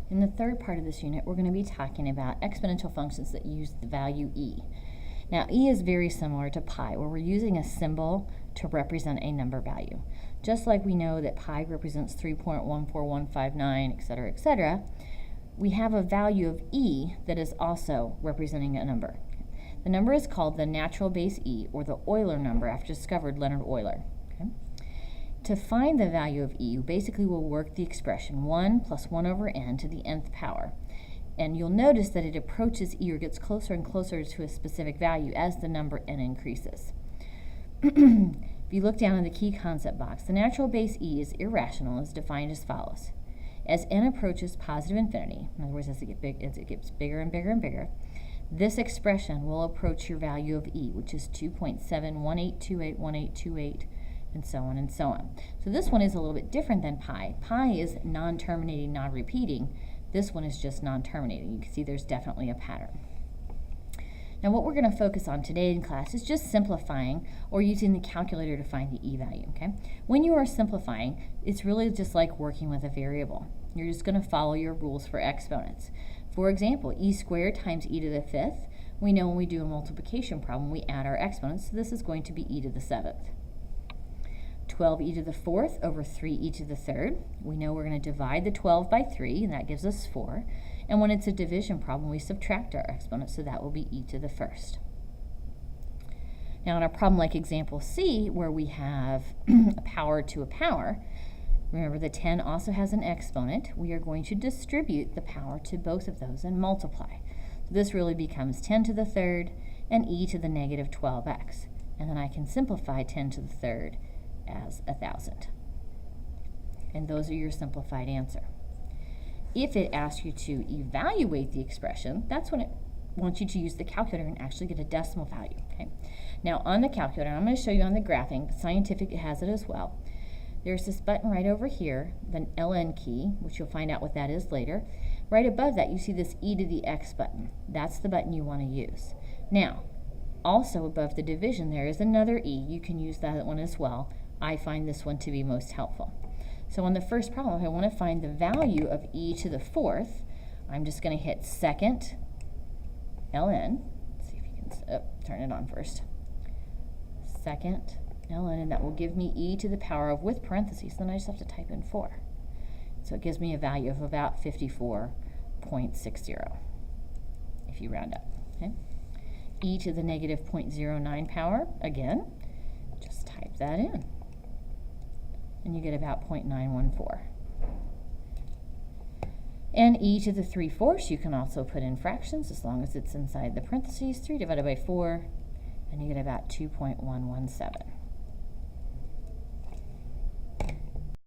In the third part of this unit, we're going to be talking about exponential functions that use the value e. Now, e is very similar to pi, where we're using a symbol to represent a number value. Just like we know that pi represents 3.14159, etc., etc., we have a value of e that is also representing a number. The number is called the natural base e, or the Euler number, after discovered Leonhard Euler. Okay? To find the value of e, basically we'll work the expression 1 plus 1 over n to the nth power. And you'll notice that it approaches e, or gets closer and closer to a specific value as the number n increases. If you look down in the key concept box, the natural base e is irrational, is defined as follows. As n approaches positive infinity, in other words, as it gets bigger and bigger and bigger, this expression will approach your value of e, which is 2.718281828, and so on and so on. So this one is a little bit different than pi. Pi is non-terminating, non-repeating. This one is just non-terminating. You can see there's definitely a pattern. Now what we're going to focus on today in class is just simplifying or using the calculator to find the e value. Okay? When you are simplifying, it's really just like working with a variable. You're just going to follow your rules for exponents. For example, e squared times e to the 5th. We know when we do a multiplication problem, we add our exponents, so this is going to be e to the 7th. 12e to the 4th over 3e to the 3rd. We know we're going to divide the 12 by 3, and that gives us 4. And when it's a division problem, we subtract our exponent, so that will be e to the 1st. Now in a problem like example C, where we have a power to a power, remember the 10 also has an exponent. We are going to distribute the power to both of those and multiply. So this really becomes 10 to the 3rd and e to the negative 12x. And then I can simplify 10 to the 3rd as 1,000. And those are your simplified answer. If it asks you to evaluate the expression, that's when it wants you to use the calculator and actually get a decimal value. Okay? Now on the calculator, I'm going to show you on the graphing, but Scientific has it as well. There's this button right over here, the LN key, which you'll find out what that is later. Right above that, you see this e to the x button. That's the button you want to use. Now, also above the division there is another e. You can use that one as well. I find this one to be most helpful. So on the first problem, if I want to find the value of e to the 4th, I'm just going to hit second ln. Let's see if you can turn it on first. Second ln, and that will give me e to the power of, with parentheses, then I just have to type in 4. So it gives me a value of about 54.60 if you round up. Okay? E to the negative 0.09 power, again, just type that in. And you get about 0.914. And e to the 3/4 you can also put in fractions as long as it's inside the parentheses. 3 divided by 4, and you get about 2.117.